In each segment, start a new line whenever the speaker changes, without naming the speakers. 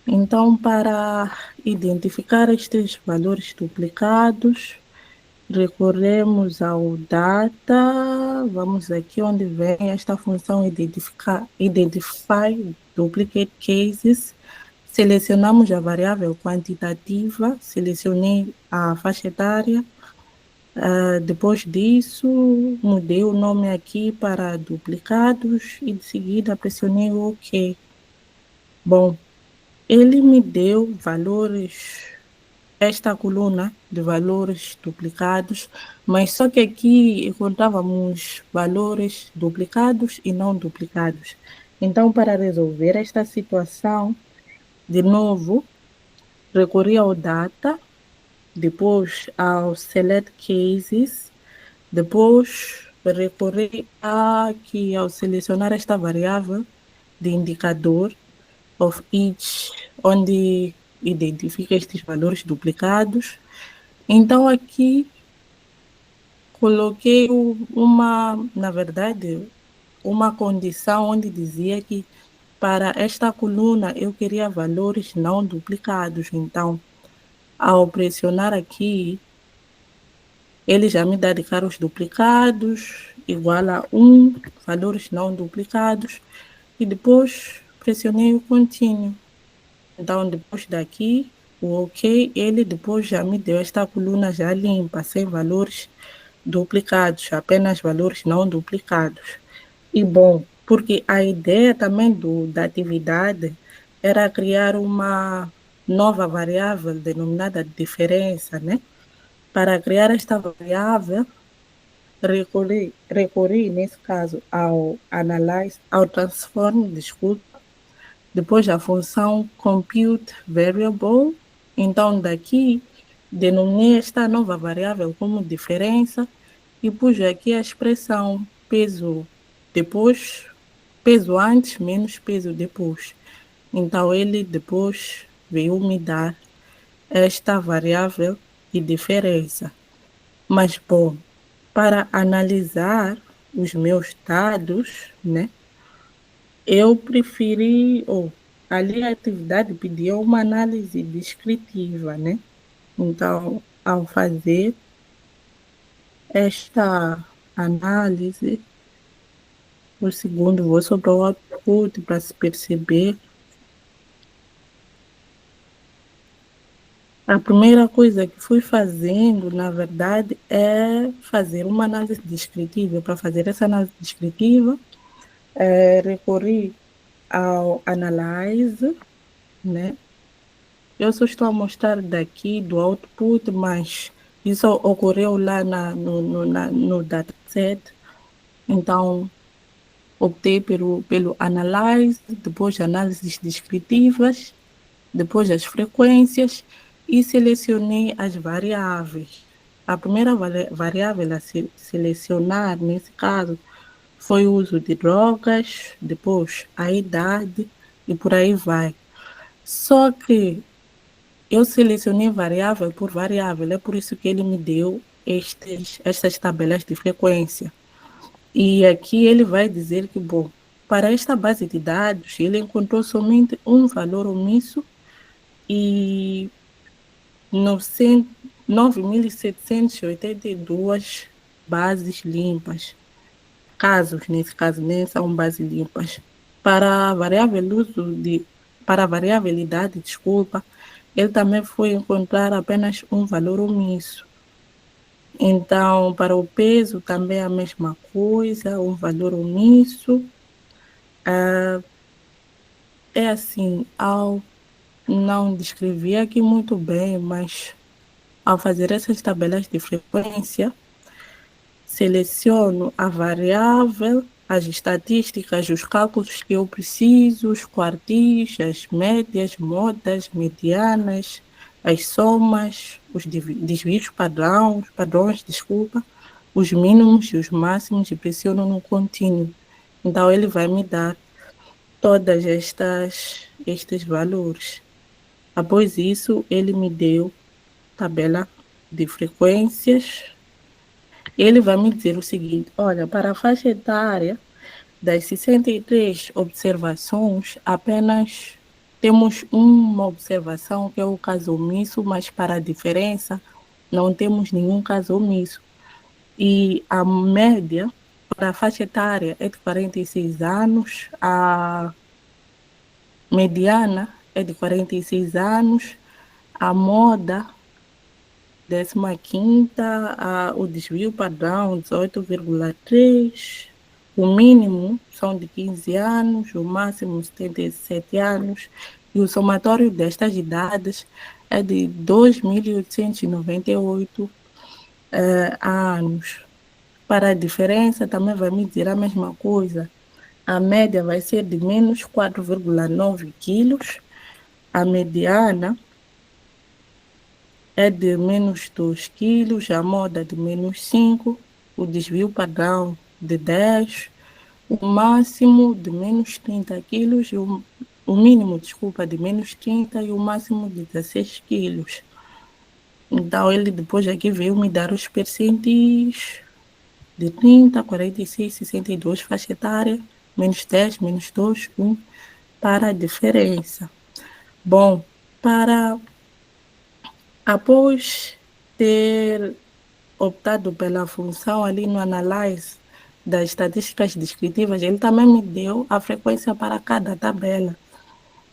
Então, para identificar estes valores duplicados, recorremos ao data, vamos aqui onde vem esta função identify duplicate cases, selecionamos a variável quantitativa, selecionei a faixa etária, depois disso mudei o nome aqui para duplicados e de seguida pressionei o OK. Bom, ele me deu valores, esta coluna de valores duplicados, mas só que aqui encontrávamos valores duplicados e não duplicados. Então, para resolver esta situação, de novo, recorri ao data, depois ao select cases, depois recorri aqui ao selecionar esta variável de indicador of each, onde identifica estes valores duplicados. Então, aqui coloquei na verdade, uma condição onde dizia que para esta coluna eu queria valores não duplicados. Então, ao pressionar aqui, ele já me dá de cara os duplicados, igual a 1, valores não duplicados, e depois pressionei o contínuo. Então, depois daqui, o OK, ele depois já me deu esta coluna já limpa, sem valores duplicados, apenas valores não duplicados. E bom, porque a ideia também da atividade era criar uma nova variável denominada diferença, né? Para criar esta variável, recorri nesse caso ao transform, desculpa, depois a função compute variable. Então, daqui, denominei esta nova variável como diferença e pus aqui a expressão peso depois, peso antes menos peso depois. Então, ele depois veio me dar esta variável de diferença. Mas, bom, para analisar os meus dados, né? Eu preferi, ali a atividade pedia uma análise descritiva, né? Então, ao fazer esta análise, por segundo, vou sobre o output para se perceber. A primeira coisa que fui fazendo, na verdade, é fazer uma análise descritiva. Para fazer essa análise descritiva, recorri ao Analyze, né? Eu só estou a mostrar daqui do output, mas isso ocorreu lá no dataset. Então, optei pelo Analyze, depois análises descritivas, depois as frequências e selecionei as variáveis. A primeira variável a selecionar, nesse caso, foi o uso de drogas, depois a idade e por aí vai. Só que eu selecionei variável por variável, é por isso que ele me deu estas tabelas de frequência. E aqui ele vai dizer que, bom, para esta base de dados, ele encontrou somente um valor omisso e 9.782 bases limpas. Casos, nesse caso, nem são bases limpas. Para a variabilidade, desculpa, ele também foi encontrar apenas um valor omisso. Então, para o peso também é a mesma coisa, um valor omisso. É assim, não descrevi aqui muito bem, mas ao fazer essas tabelas de frequência, seleciono a variável, as estatísticas, os cálculos que eu preciso, os quartis, as médias, modas, medianas, as somas, os desvios padrões, desculpa, os mínimos e os máximos, e pressiono no contínuo. Então, ele vai me dar todas estes valores. Após isso, ele me deu tabela de frequências, Ele vai me dizer o seguinte: olha, para a faixa etária das 63 observações, apenas temos uma observação, que é o caso omisso, mas para a diferença, não temos nenhum caso omisso. E a média para a faixa etária é de 46 anos, a mediana é de 46 anos, a moda 15ª, o desvio padrão 18,3, o mínimo são de 15 anos, o máximo 77 anos, e o somatório destas idades é de 2.898 anos. Para a diferença, também vai me dizer a mesma coisa. A média vai ser de menos 4,9 quilos, a mediana é de menos 2 quilos, a moda de menos 5, o desvio padrão de 10, o máximo de menos 30 quilos, o mínimo, desculpa, de menos 30 e o máximo de 16 quilos. Então, ele depois aqui veio me dar os percentis de 30, 46, 62, faixa etária, menos 10, menos 2, 1, para a diferença. Bom, após ter optado pela função ali no Analyze das estatísticas descritivas, ele também me deu a frequência para cada tabela.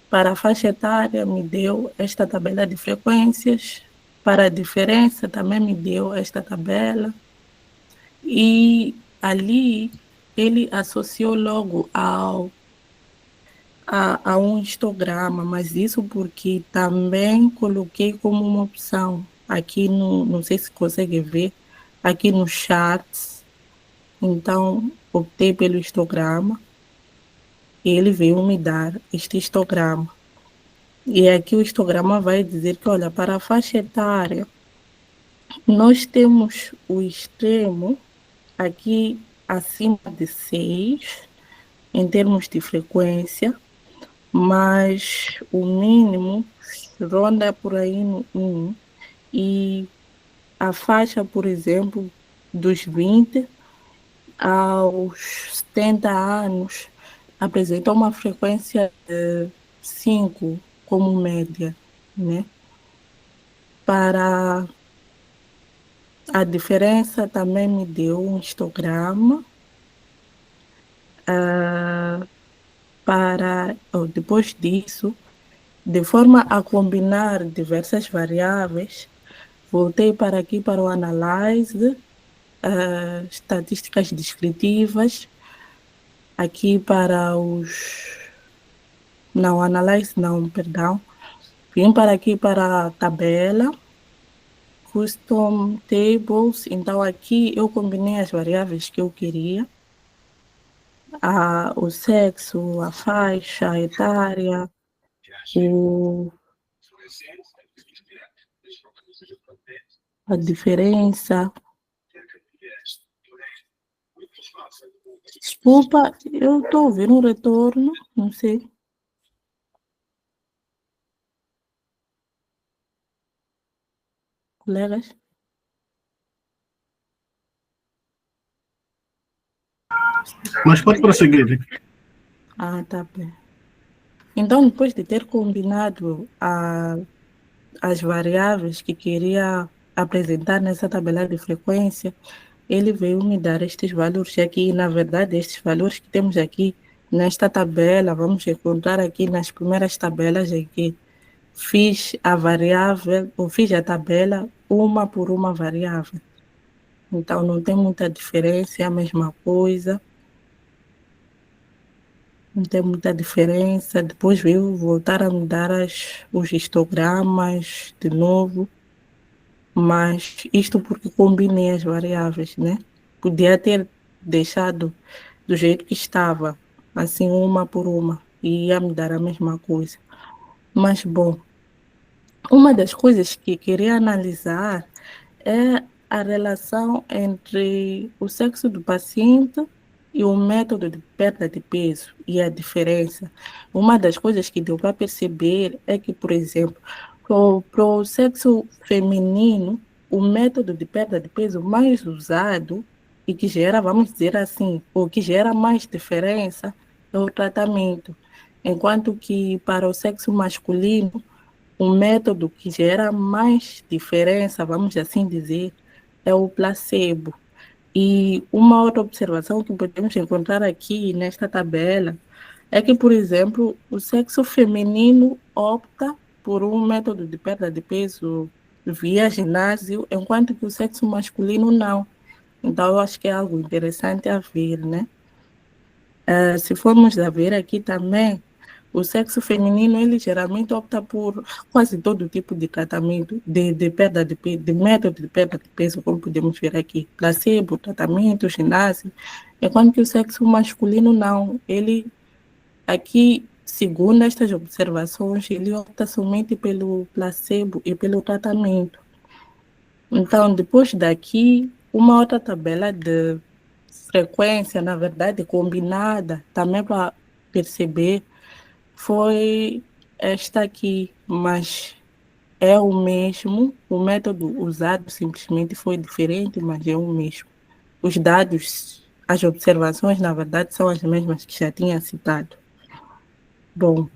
Para a faixa etária, me deu esta tabela de frequências. Para a diferença, também me deu esta tabela. E ali, ele associou logo a um histograma, mas isso porque também coloquei como uma opção aqui no, não sei se consegue ver, aqui no chat. Então, optei pelo histograma e ele veio me dar este histograma. E aqui o histograma vai dizer que, olha, para a faixa etária, nós temos o extremo aqui acima de 6, em termos de frequência, mas o mínimo ronda por aí no 1, e a faixa, por exemplo, dos 20 aos 70 anos apresenta uma frequência de 5 como média, né? Para a diferença também me deu um histograma depois disso, de forma a combinar diversas variáveis, voltei para aqui para o Analyze, estatísticas descritivas, aqui para os... Não, Analyze não, perdão. Vim para aqui para a tabela, Custom Tables, então aqui eu combinei as variáveis que eu queria, o sexo, a faixa etária, o, a diferença. Desculpa, eu estou ouvindo um retorno, não sei. Colegas?
Mas pode prosseguir.
Tá bem. Então, depois de ter combinado as variáveis que queria apresentar nessa tabela de frequência, ele veio me dar estes valores aqui. Na verdade, estes valores que temos aqui nesta tabela, vamos encontrar aqui nas primeiras tabelas aqui. Fiz a variável, ou fiz a tabela uma por uma variável. Então, não tem muita diferença, é a mesma coisa. Não tem muita diferença. Depois veio voltar a mudar os histogramas de novo. Mas isto porque combinei as variáveis, né? Podia ter deixado do jeito que estava, assim, uma por uma, e ia me dar a mesma coisa. Mas, bom, uma das coisas que queria analisar é a relação entre o sexo do paciente e o método de perda de peso e a diferença. Uma das coisas que deu para perceber é que, por exemplo, para o sexo feminino, o método de perda de peso mais usado e que gera, vamos dizer assim, o que gera mais diferença é o tratamento. Enquanto que para o sexo masculino, o método que gera mais diferença, vamos assim dizer, é o placebo. E uma outra observação que podemos encontrar aqui nesta tabela é que, por exemplo, o sexo feminino opta por um método de perda de peso via ginásio, enquanto que o sexo masculino não. Então, eu acho que é algo interessante a ver, né? Se formos a ver aqui também, o sexo feminino, ele geralmente opta por quase todo tipo de tratamento de perda de peso, de método de perda de peso, como podemos ver aqui, placebo, tratamento, ginásio, enquanto que o sexo masculino não, ele aqui, segundo estas observações, ele opta somente pelo placebo e pelo tratamento. Então, depois daqui, uma outra tabela de frequência, na verdade, combinada, também para perceber, foi esta aqui, mas é o mesmo, o método usado simplesmente foi diferente, mas é o mesmo. Os dados, as observações, na verdade, são as mesmas que já tinha citado. Bom,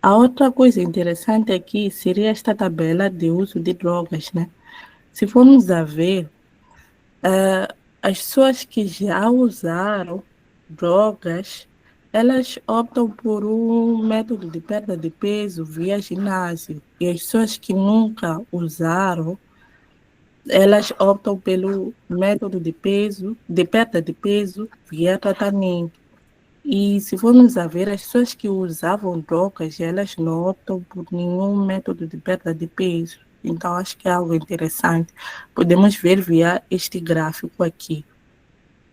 a outra coisa interessante aqui seria esta tabela de uso de drogas, né? Se formos a ver, as pessoas que já usaram drogas, elas optam por um método de perda de peso via ginásio. E as pessoas que nunca usaram, elas optam pelo método de peso, de perda de peso via tratamento. E se formos a ver, as pessoas que usavam drogas, elas não optam por nenhum método de perda de peso. Então, acho que é algo interessante. Podemos ver via este gráfico aqui,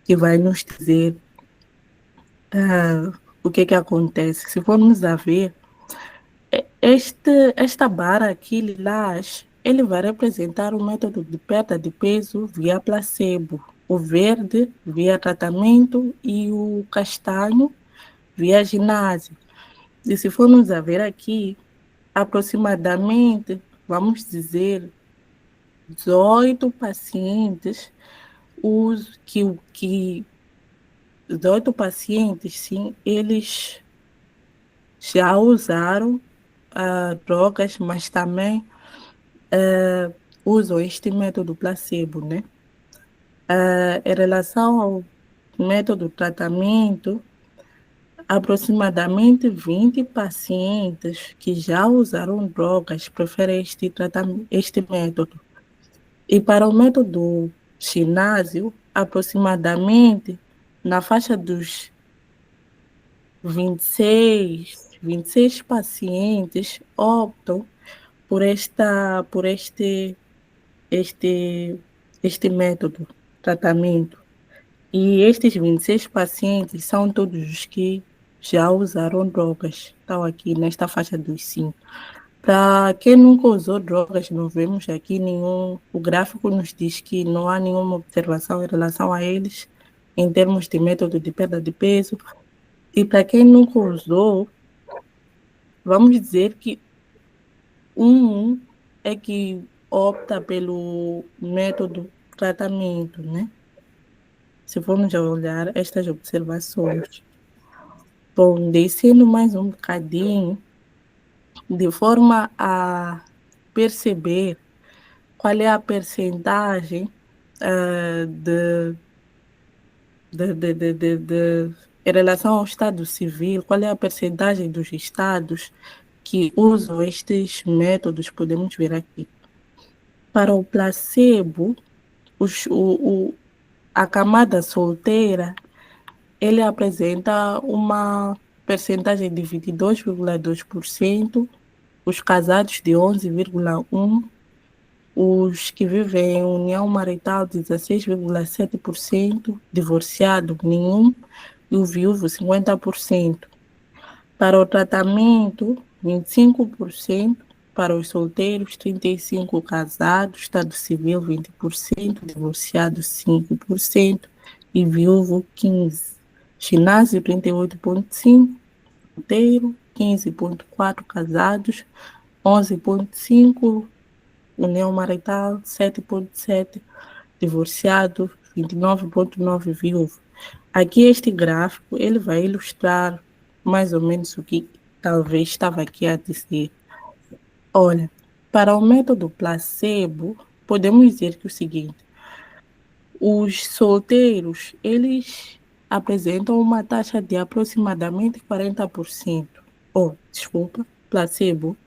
que vai nos dizer o que acontece. Se formos a ver, esta barra aqui, lilás, ele vai representar o método de perda de peso via placebo. O verde via tratamento e o castanho via ginásio. E se formos a ver aqui, aproximadamente, vamos dizer, 18 pacientes, os que 18 pacientes, sim, eles já usaram drogas, mas também usam este método placebo, né? Em relação ao método de tratamento, aproximadamente 20 pacientes que já usaram drogas preferem este método. E para o método ginásio, aproximadamente na faixa dos 26 pacientes optam por este, este método, tratamento. E estes 26 pacientes são todos os que já usaram drogas. Estão aqui nesta faixa dos 5. Para quem nunca usou drogas, não vemos aqui nenhum. O gráfico nos diz que não há nenhuma observação em relação a eles, em termos de método de perda de peso. E para quem nunca usou, vamos dizer que é que opta pelo método tratamento, né? Se formos olhar estas observações. Bom, descendo mais um bocadinho, de forma a perceber qual é a percentagem em relação ao Estado civil, qual é a percentagem dos estados que usam estes métodos, podemos ver aqui. Para o placebo, a camada solteira, ele apresenta uma percentagem de 22,2%, os casados de 11,1%, os que vivem em união marital 16,7%, divorciado nenhum, e o viúvo 50%. Para o tratamento, 25%, para os solteiros, 35% casados, Estado Civil 20%, divorciados 5% e viúvo 15%. Ginásio 38,5%, solteiro 15,4% casados, 11,5% união marital 7,7, divorciado 29,9 viúvo. Aqui este gráfico ele vai ilustrar mais ou menos o que talvez estava aqui a dizer. Olha, para o método placebo, podemos dizer que o seguinte: os solteiros, eles apresentam uma taxa de aproximadamente 40%. Desculpa, placebo,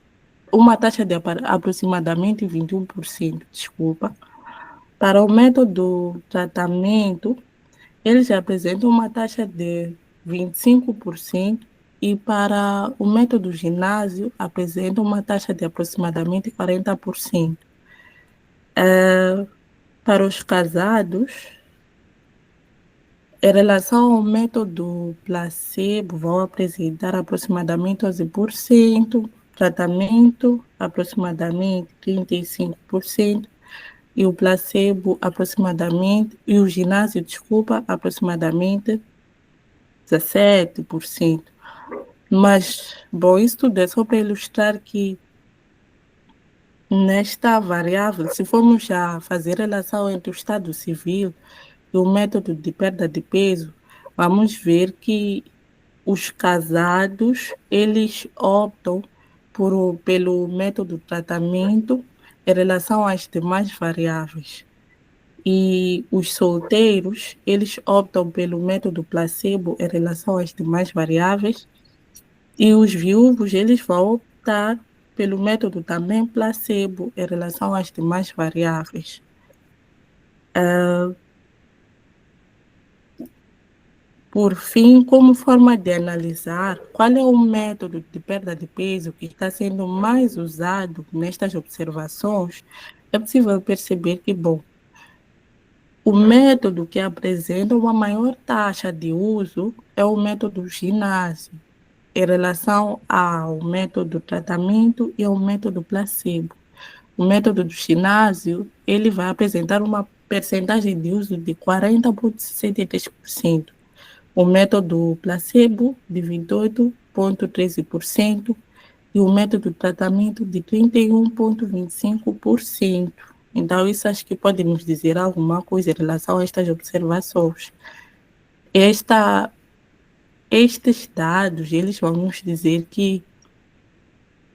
uma taxa de aproximadamente 21%, desculpa. Para o método tratamento, eles apresentam uma taxa de 25% e para o método ginásio apresentam uma taxa de aproximadamente 40%. Para os casados, em relação ao método placebo, vão apresentar aproximadamente 11%, tratamento aproximadamente 35%, e o placebo aproximadamente, e o ginásio, desculpa, aproximadamente 17%. Mas, bom, isso tudo é só para ilustrar que nesta variável, se formos já fazer relação entre o estado civil e o método de perda de peso, vamos ver que os casados, eles optam pelo método de tratamento em relação às demais variáveis. E os solteiros, eles optam pelo método placebo em relação às demais variáveis. E os viúvos, eles vão optar pelo método também placebo em relação às demais variáveis. Por fim, como forma de analisar qual é o método de perda de peso que está sendo mais usado nestas observações, é possível perceber que, bom, o método que apresenta uma maior taxa de uso é o método ginásio, em relação ao método tratamento e ao método placebo. O método do ginásio, ele vai apresentar uma percentagem de uso de 40,63%. O método placebo, de 28,13%, e o método de tratamento, de 31,25%. Então, isso acho que pode nos dizer alguma coisa em relação a estas observações. Estes dados, eles vão nos dizer que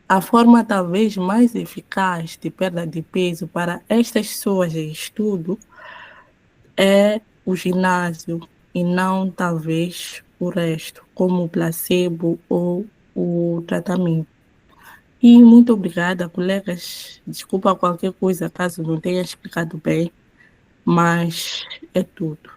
a forma talvez mais eficaz de perda de peso para estas pessoas em estudo é o ginásio e não talvez o resto, como o placebo ou o tratamento. E muito obrigada, colegas. Desculpa qualquer coisa caso não tenha explicado bem, mas é tudo.